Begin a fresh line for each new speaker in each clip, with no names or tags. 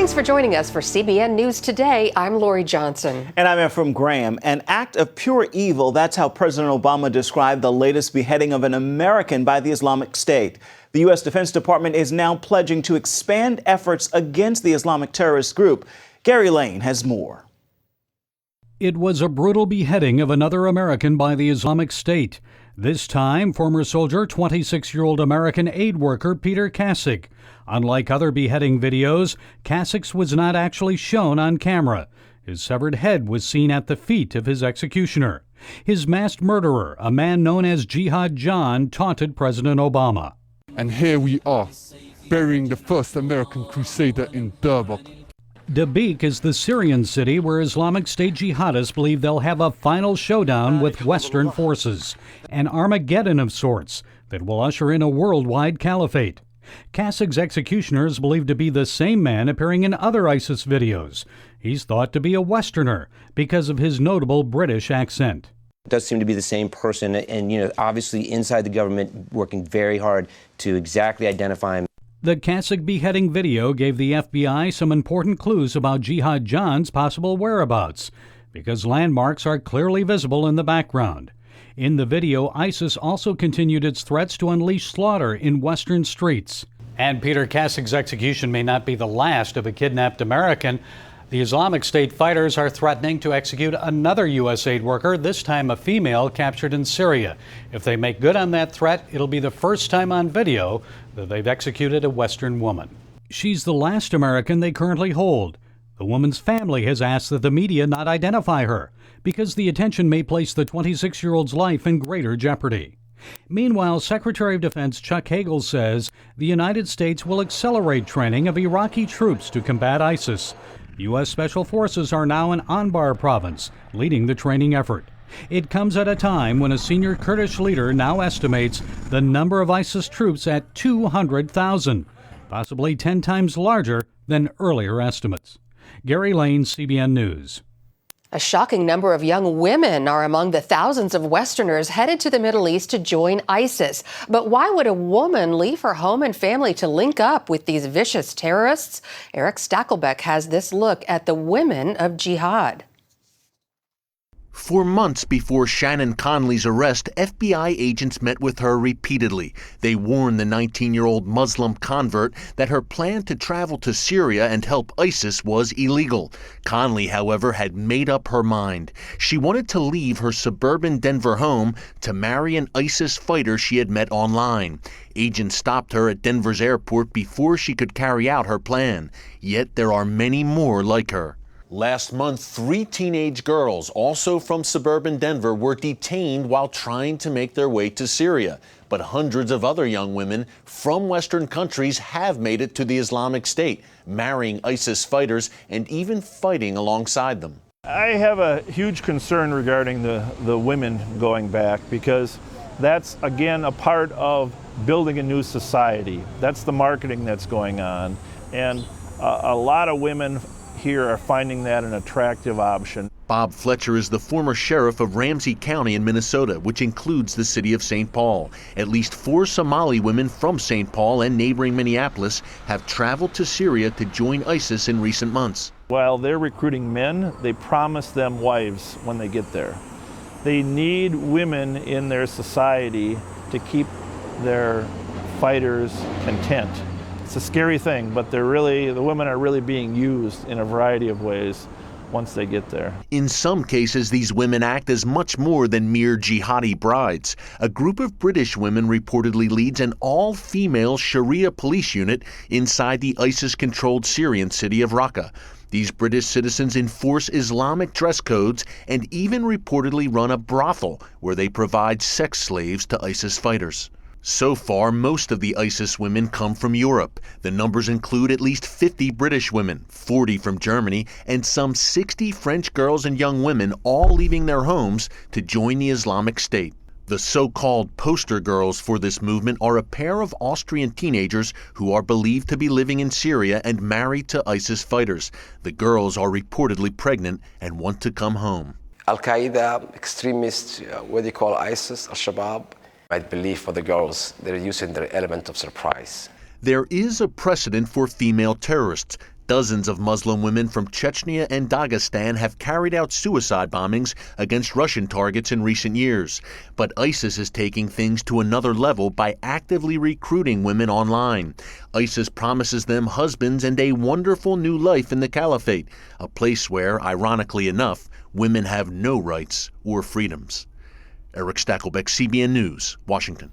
Thanks for joining us for CBN News Today. I'm Lori Johnson.
And I'm Ephraim Graham. An act of pure evil. That's how President Obama described the latest beheading of an American by the Islamic State. The U.S. Defense Department is now pledging to expand efforts against the Islamic terrorist group. Gary Lane has more.
It was a brutal beheading of another American by the Islamic State. This time, former soldier, 26-year-old American aid worker Peter Kasich. Unlike other beheading videos, Kasich's was not actually shown on camera. His severed head was seen at the feet of his executioner. His masked murderer, a man known as Jihad John, taunted President Obama.
And here we are, burying the first American crusader in Dabiq.
Dabiq is the Syrian city where Islamic State jihadists believe they'll have a final showdown with Western forces, an Armageddon of sorts that will usher in a worldwide caliphate. Kasich's executioner is believed to be the same man appearing in other ISIS videos. He's thought to be a Westerner because of his notable British accent.
It does seem to be the same person, and obviously inside the government working very hard to exactly identify him.
The Kasich beheading video gave the FBI some important clues about Jihad John's possible whereabouts, because landmarks are clearly visible in the background. In the video, ISIS also continued its threats to unleash slaughter in Western streets. And Peter Kasich's execution may not be the last of a kidnapped American. The Islamic State fighters are threatening to execute another U.S. aid worker, this time a female captured in Syria. If they make good on that threat, it'll be the first time on video that they've executed a Western woman. She's the last American they currently hold. The woman's family has asked that the media not identify her because the attention may place the 26-year-old's life in greater jeopardy. Meanwhile, Secretary of Defense Chuck Hagel says the United States will accelerate training of Iraqi troops to combat ISIS. U.S. Special Forces are now in Anbar province, leading the training effort. It comes at a time when a senior Kurdish leader now estimates the number of ISIS troops at 200,000, possibly 10 times larger than earlier estimates. Gary Lane, CBN News.
A shocking number of young women are among the thousands of Westerners headed to the Middle East to join ISIS. But why would a woman leave her home and family to link up with these vicious terrorists? Eric Stackelbeck has this look at the women of jihad.
For months before Shannon Conley's arrest, FBI agents met with her repeatedly. They warned the 19-year-old Muslim convert that her plan to travel to Syria and help ISIS was illegal. Conley, however, had made up her mind. She wanted to leave her suburban Denver home to marry an ISIS fighter she had met online. Agents stopped her at Denver's airport before she could carry out her plan. Yet there are many more like her. Last month, 3 teenage girls, also from suburban Denver, were detained while trying to make their way to Syria. But hundreds of other young women from Western countries have made it to the Islamic State, marrying ISIS fighters and even fighting alongside them.
I have a huge concern regarding the women going back, because that's, again, a part of building a new society. That's the marketing that's going on. And a lot of women here are finding that an attractive option.
Bob Fletcher is the former sheriff of Ramsey County in Minnesota, which includes the city of St. Paul. At least 4 Somali women from St. Paul and neighboring Minneapolis have traveled to Syria to join ISIS in recent months.
While they're recruiting men, they promise them wives when they get there. They need women in their society to keep their fighters content. It's a scary thing, but the women are really being used in a variety of ways once they get there.
In some cases, these women act as much more than mere jihadi brides. A group of British women reportedly leads an all-female Sharia police unit inside the ISIS-controlled Syrian city of Raqqa. These British citizens enforce Islamic dress codes and even reportedly run a brothel where they provide sex slaves to ISIS fighters. So far, most of the ISIS women come from Europe. The numbers include at least 50 British women, 40 from Germany, and some 60 French girls and young women, all leaving their homes to join the Islamic State. The so-called poster girls for this movement are a pair of Austrian teenagers who are believed to be living in Syria and married to ISIS fighters. The girls are reportedly pregnant and want to come home.
Al-Qaeda, extremists, what they call ISIS, Al-Shabaab, I believe for the girls, they're using their element of surprise.
There is a precedent for female terrorists. Dozens of Muslim women from Chechnya and Dagestan have carried out suicide bombings against Russian targets in recent years. But ISIS is taking things to another level by actively recruiting women online. ISIS promises them husbands and a wonderful new life in the caliphate, a place where, ironically enough, women have no rights or freedoms. Eric Stakelbeck, CBN News, Washington.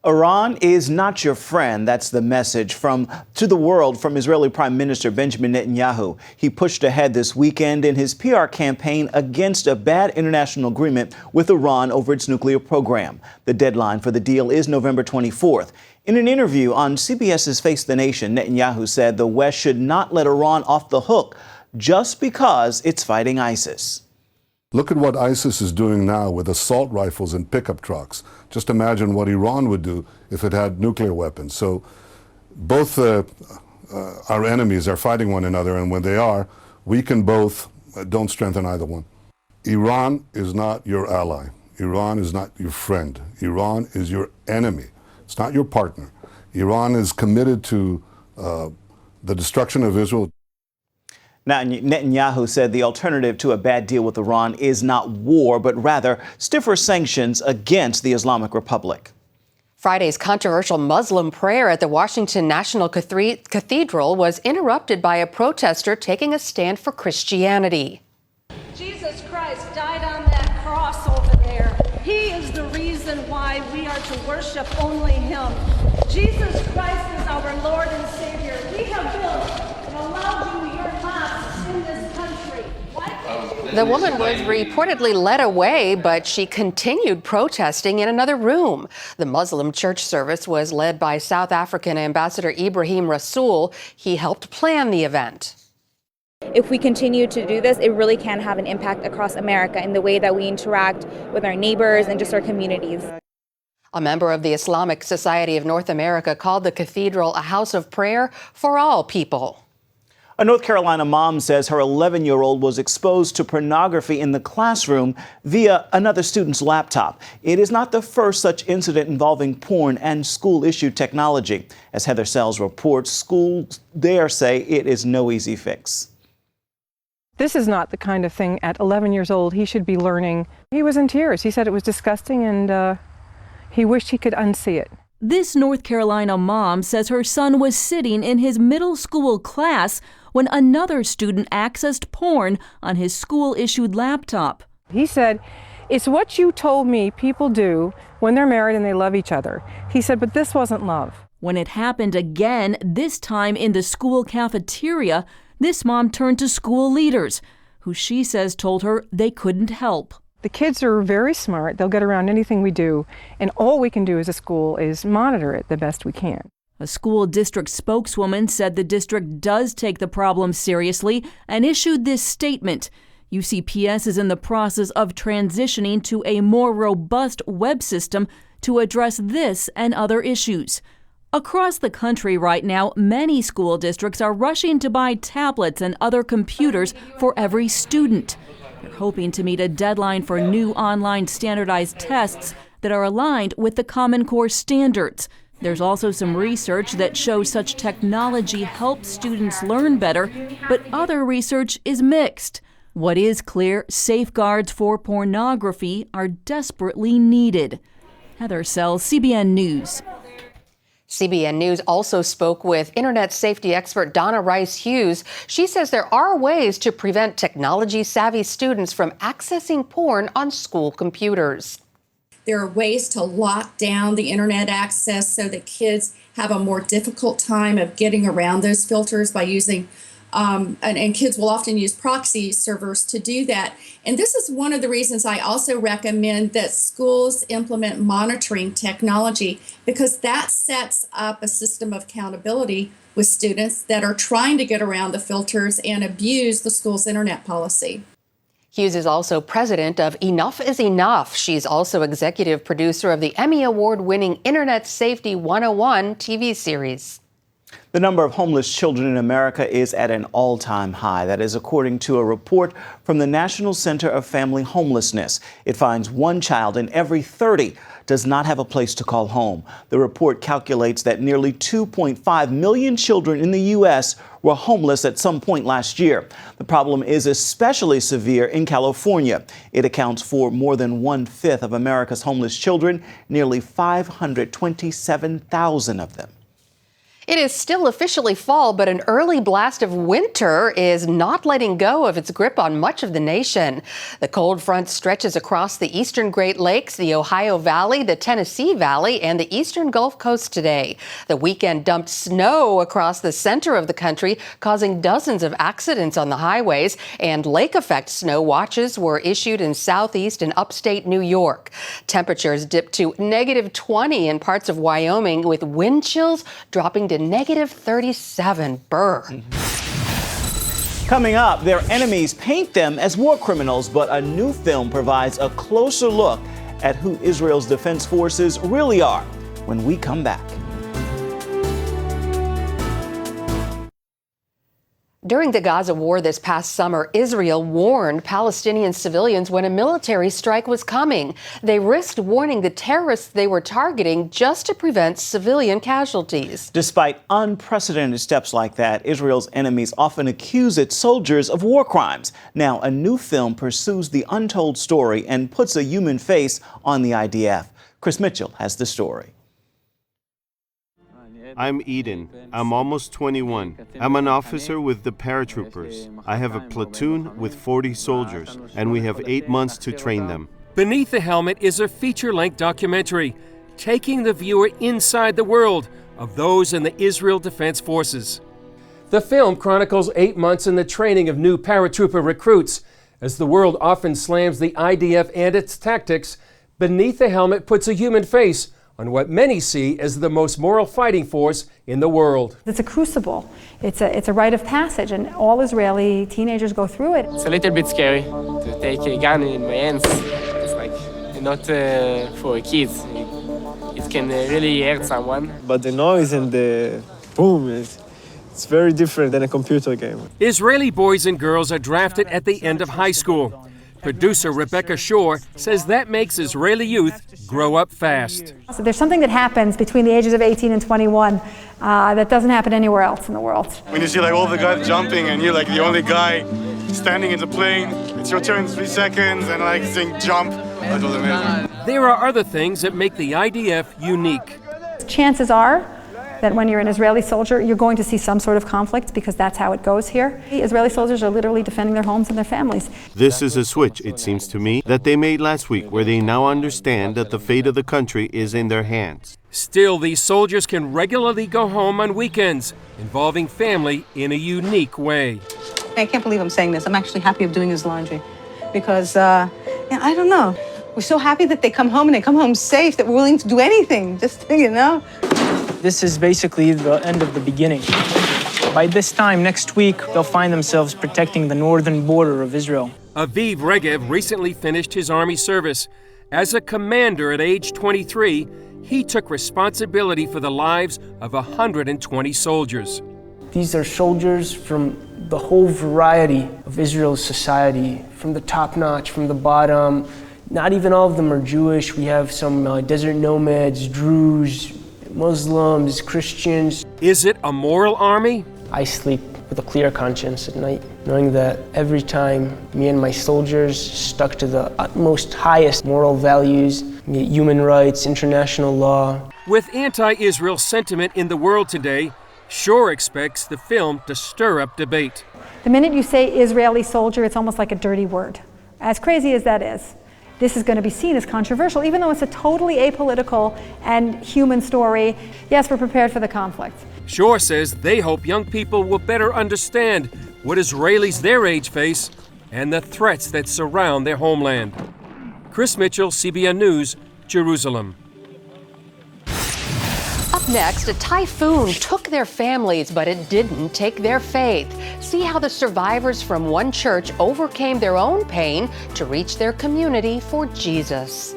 Iran is not your friend. That's the message to the world from Israeli Prime Minister Benjamin Netanyahu. He pushed ahead this weekend in his PR campaign against a bad international agreement with Iran over its nuclear program. The deadline for the deal is November 24th. In an interview on CBS's Face the Nation, Netanyahu said the West should not let Iran off the hook just because it's fighting ISIS.
Look at what ISIS is doing now with assault rifles and pickup trucks. Just imagine what Iran would do if it had nuclear weapons. So both our enemies are fighting one another, and when they are, we can both don't strengthen either one. Iran is not your ally. Iran is not your friend. Iran is your enemy. It's not your partner. Iran is committed to the destruction of Israel.
Now, Netanyahu said the alternative to a bad deal with Iran is not war, but rather stiffer sanctions against the Islamic Republic.
Friday's controversial Muslim prayer at the Washington National Cathedral was interrupted by a protester taking a stand for Christianity.
Jesus Christ died on that cross over there. He is the reason why we are to worship only Him. Jesus Christ is our Lord and Savior. We have built and allowed you your mosques in this country.
The woman was reportedly led away, but she continued protesting in another room. The Muslim church service was led by South African Ambassador Ibrahim Rasool. He helped plan the event.
If we continue to do this, it really can have an impact across America in the way that we interact with our neighbors and just our communities.
A member of the Islamic Society of North America called the cathedral a house of prayer for all people.
A North Carolina mom says her 11-year-old was exposed to pornography in the classroom via another student's laptop. It is not the first such incident involving porn and school-issued technology. As Heather Sells reports, schools there say it is no easy fix.
This is not the kind of thing at 11 years old he should be learning. He was in tears. He said it was disgusting and he wished he could unsee it.
This North Carolina mom says her son was sitting in his middle school class when another student accessed porn on his school-issued laptop.
He said, "It's what you told me people do when they're married and they love each other." He said, but this wasn't love.
When it happened again, this time in the school cafeteria, this mom turned to school leaders, who she says told her they couldn't help.
The kids are very smart. They'll get around anything we do, and all we can do as a school is monitor it the best we can.
A school district spokeswoman said the district does take the problem seriously and issued this statement. UCPS is in the process of transitioning to a more robust web system to address this and other issues. Across the country right now, many school districts are rushing to buy tablets and other computers for every student. They're hoping to meet a deadline for new online standardized tests that are aligned with the Common Core standards. There's also some research that shows such technology helps students learn better, but other research is mixed. What is clear, safeguards for pornography are desperately needed. Heather Sells, CBN News.
CBN News also spoke with internet safety expert Donna Rice-Hughes. She says there are ways to prevent technology-savvy students from accessing porn on school computers.
There are ways to lock down the internet access so that kids have a more difficult time of getting around those filters by using, and kids will often use proxy servers to do that. And this is one of the reasons I also recommend that schools implement monitoring technology, because that sets up a system of accountability with students that are trying to get around the filters and abuse the school's internet policy.
Hughes is also president of Enough is Enough. She's also executive producer of the Emmy Award-winning Internet Safety 101 TV series.
The number of homeless children in America is at an all-time high. That is according to a report from the National Center of Family Homelessness. It finds one child in every 30 does not have a place to call home. The report calculates that nearly 2.5 million children in the U.S. were homeless at some point last year. The problem is especially severe in California. It accounts for more than 1/5 of America's homeless children, nearly 527,000 of them.
It is still officially fall, but an early blast of winter is not letting go of its grip on much of the nation. The cold front stretches across the eastern Great Lakes, the Ohio Valley, the Tennessee Valley, and the eastern Gulf Coast today. The weekend dumped snow across the center of the country, causing dozens of accidents on the highways, and lake effect snow watches were issued in southeast and upstate New York. Temperatures dipped to -20 in parts of Wyoming, with wind chills dropping to -37.
Coming up, their enemies paint them as war criminals, but a new film provides a closer look at who Israel's defense forces really are when we come back.
During the Gaza war this past summer, Israel warned Palestinian civilians when a military strike was coming. They risked warning the terrorists they were targeting just to prevent civilian casualties.
Despite unprecedented steps like that, Israel's enemies often accuse its soldiers of war crimes. Now, a new film pursues the untold story and puts a human face on the IDF. Chris Mitchell has the story.
I'm Eden. I'm almost 21. I'm an officer with the paratroopers. I have a platoon with 40 soldiers, and we have 8 months to train them.
Beneath the Helmet is a feature-length documentary taking the viewer inside the world of those in the Israel Defense Forces. The film chronicles 8 months in the training of new paratrooper recruits. As the world often slams the IDF and its tactics, Beneath the Helmet puts a human face on what many see as the most moral fighting force in the world.
It's a crucible. It's a rite of passage, and all Israeli teenagers go through it.
It's a little bit scary to take a gun in my hands. It's like not for kids. It can really hurt someone.
But the noise and the boom it's very different than a computer game.
Israeli boys and girls are drafted at the end of high school. Producer Rebecca Shore says that makes Israeli youth grow up fast.
So there's something that happens between the ages of 18 and 21 that doesn't happen anywhere else in the world.
When you see like all the guys jumping and you're like the only guy standing in the plane, it's your turn in 3 seconds and like saying jump. That was amazing.
There are other things that make the IDF unique.
Chances are that when you're an Israeli soldier, you're going to see some sort of conflict because that's how it goes here. The Israeli soldiers are literally defending their homes and their families.
This is a switch, it seems to me, that they made last week, where they now understand that the fate of the country is in their hands.
Still, these soldiers can regularly go home on weekends, involving family in a unique way.
I can't believe I'm saying this. I'm actually happy of doing his laundry because, I don't know. We're so happy that they come home and they come home safe that we're willing to do anything, just,
This is basically the end of the beginning. By this time next week, they'll find themselves protecting the northern border of Israel.
Aviv Regev recently finished his army service. As a commander at age 23, he took responsibility for the lives of 120 soldiers.
These are soldiers from the whole variety of Israel's society, from the top notch, from the bottom. Not even all of them are Jewish. We have some desert nomads, Druze, Muslims, Christians.
Is it a moral army?
I sleep with a clear conscience at night, knowing that every time me and my soldiers stuck to the utmost highest moral values, human rights, international law.
With anti-Israel sentiment in the world today, Shore expects the film to stir up debate.
The minute you say Israeli soldier, it's almost like a dirty word. As crazy as that is, this is going to be seen as controversial, even though it's a totally apolitical and human story. Yes, we're prepared for the conflict.
Shore says they hope young people will better understand what Israelis their age face and the threats that surround their homeland. Chris Mitchell, CBN News, Jerusalem.
Up next, a typhoon took their families, but it didn't take their faith. See how the survivors from one church overcame their own pain to reach their community for Jesus.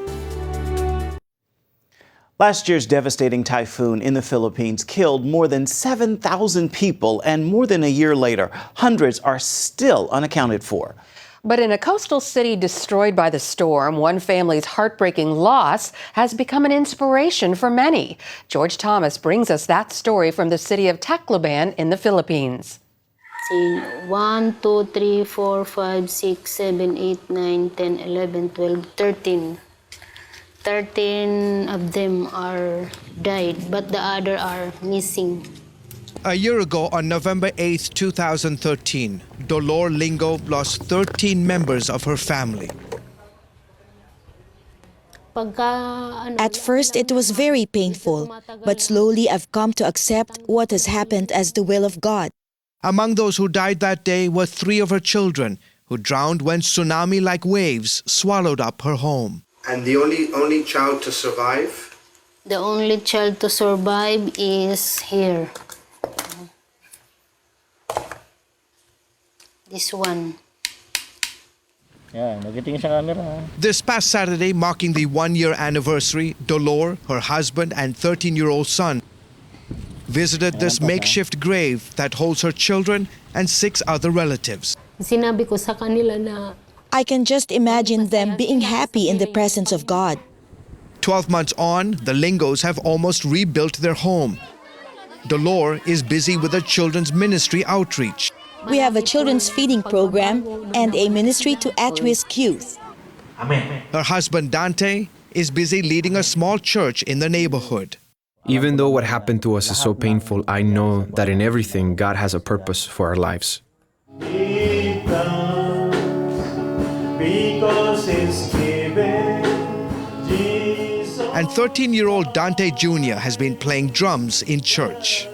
Last year's devastating typhoon in the Philippines killed more than 7,000 people, and more than a year later, hundreds are still unaccounted for.
But in a coastal city destroyed by the storm, one family's heartbreaking loss has become an inspiration for many. George Thomas brings us that story from the city of Tacloban in the Philippines.
1, 2, 3, 4, 5, 6, 7, 8, 9, 10, 11, 12, 13. 13 of them are died, but the other are missing.
A year ago, on November 8, 2013, Dolor Lingo lost 13 members of her family.
At first, it was very painful, but slowly I've come to accept what has happened as the will of God.
Among those who died that day were 3 of her children, who drowned when tsunami-like waves swallowed up her home.
And the only child to survive?
The only child to survive is here. This one.
This past Saturday, marking the 1-year anniversary, Dolor, her husband, and 13-year-old son visited this makeshift grave that holds her children and 6 other relatives.
Sinabi ko sa kanila na
I can just imagine them being happy in the presence of God.
12 months on, the Lingos have almost rebuilt their home. Dolor is busy with her children's ministry outreach.
We have a children's feeding program and a ministry to at-risk youth.
Her husband Dante is busy leading a small church in the neighborhood.
Even though what happened to us is so painful, I know that in everything God has a purpose for our lives.
And 13-year-old Dante Jr. has been playing drums in church.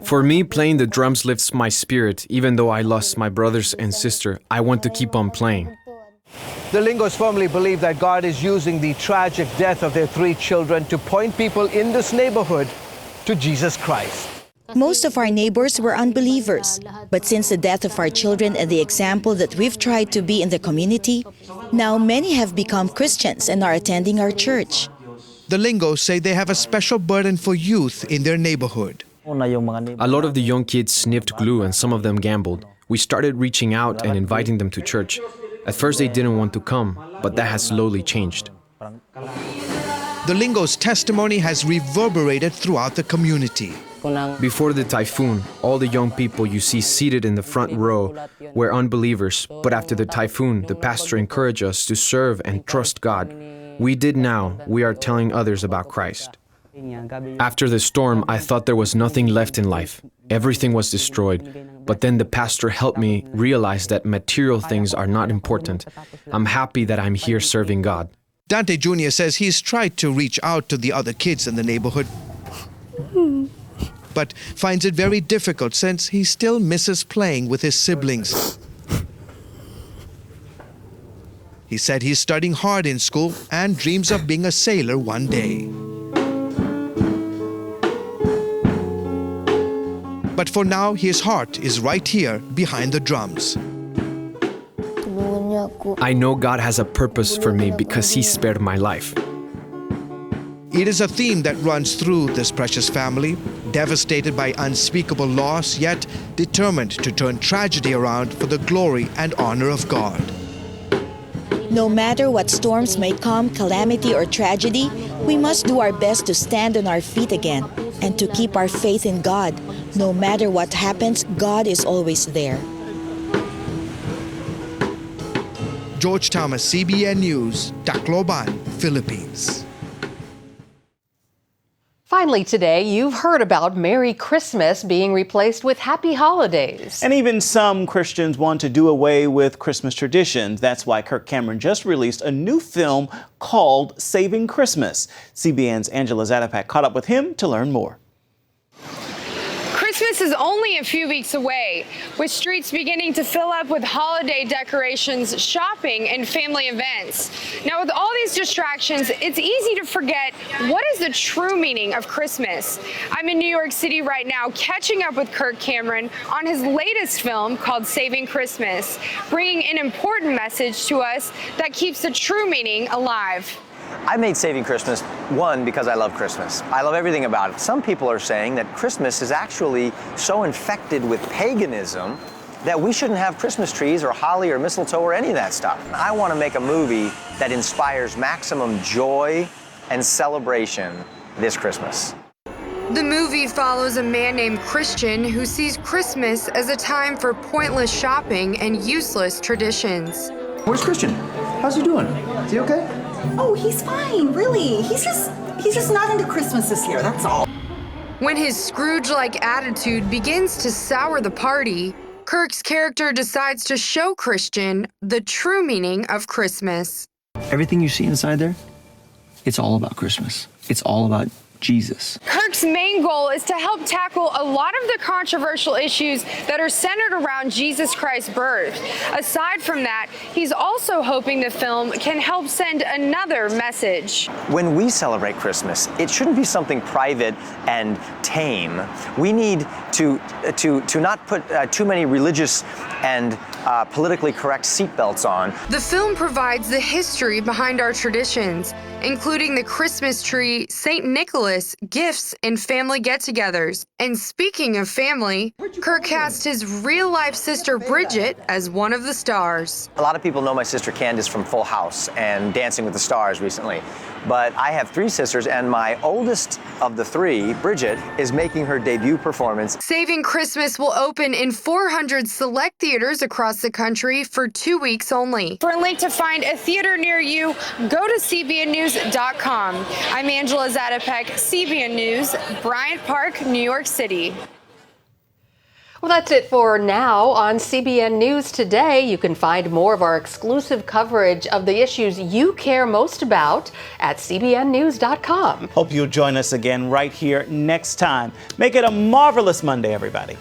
For me, playing the drums lifts my spirit. Even though I lost my brothers and sister, I want to keep on playing.
The Lingos firmly believe that God is using the tragic death of their 3 children to point people in this neighborhood to Jesus Christ.
Most of our neighbors were unbelievers, but since the death of our children and the example that we've tried to be in the community, now many have become Christians and are attending our church.
The Lingos say they have a special burden for youth in their neighborhood.
A lot of the young kids sniffed glue and some of them gambled. We started reaching out and inviting them to church. At first they didn't want to come, but that has slowly changed.
The Lingos' testimony has reverberated throughout the community.
Before the typhoon, all the young people you see seated in the front row were unbelievers, but after the typhoon, the pastor encouraged us to serve and trust God. We did now. We are telling others about Christ. After the storm, I thought there was nothing left in life. Everything was destroyed. But then the pastor helped me realize that material things are not important. I'm happy that I'm here serving God.
Dante Jr. says he's tried to reach out to the other kids in the neighborhood, but finds it very difficult since he still misses playing with his siblings. He said he's studying hard in school and dreams of being a sailor one day. But for now, his heart is right here behind the drums.
I know God has a purpose for me because He spared my life.
It is a theme that runs through this precious family, devastated by unspeakable loss, yet determined to turn tragedy around for the glory and honor of God.
No matter what storms may come, calamity or tragedy, we must do our best to stand on our feet again and to keep our faith in God. No matter what happens, God is always there.
George Thomas, CBN News, Tacloban, Philippines.
Finally today, you've heard about Merry Christmas being replaced with Happy Holidays.
And even some Christians want to do away with Christmas traditions. That's why Kirk Cameron just released a new film called Saving Christmas. CBN's Angela Zadapak caught up with him to learn more.
Christmas is only a few weeks away, with streets beginning to fill up with holiday decorations, shopping, and family events. Now, with all these distractions, it's easy to forget what is the true meaning of Christmas. I'm in New York City right now, catching up with Kirk Cameron on his latest film called Saving Christmas, bringing an important message to us that keeps the true meaning alive.
I made Saving Christmas, one, because I love Christmas. I love everything about it. Some people are saying that Christmas is actually so infected with paganism that we shouldn't have Christmas trees or holly or mistletoe or any of that stuff. I want to make a movie that inspires maximum joy and celebration this Christmas.
The movie follows a man named Christian who sees Christmas as a time for pointless shopping and useless traditions.
Where's Christian? How's he doing? Is he okay?
Oh, he's fine, really. He's just not into Christmas this year, that's all.
When his Scrooge-like attitude begins to sour the party, Kirk's character decides to show Christian the true meaning of Christmas.
Everything you see inside there, it's all about Christmas. It's all about Jesus.
Kirk's main goal is to help tackle a lot of the controversial issues that are centered around Jesus Christ's birth. Aside from that, he's also hoping the film can help send another message.
When we celebrate Christmas, it shouldn't be something private and tame. We need to not put too many religious and politically correct seatbelts on.
The film provides the history behind our traditions, including the Christmas tree, St. Nicholas, gifts, and family get-togethers. And speaking of family, Kirk cast his real-life sister Bridget as one of the stars.
A lot of people know my sister Candace from Full House and Dancing with the Stars recently. But I have 3 sisters, and my oldest of the 3, Bridget, is making her debut performance.
Saving Christmas will open in 400 select theaters across the country for 2 weeks only. For a link to find a theater near you, go to cbnnews.com. I'm Angela Zatopek, CBN News, Bryant Park, New York City.
Well, that's it for now on CBN News Today. You can find more of our exclusive coverage of the issues you care most about at cbnnews.com.
Hope you'll join us again right here next time. Make it a marvelous Monday, everybody.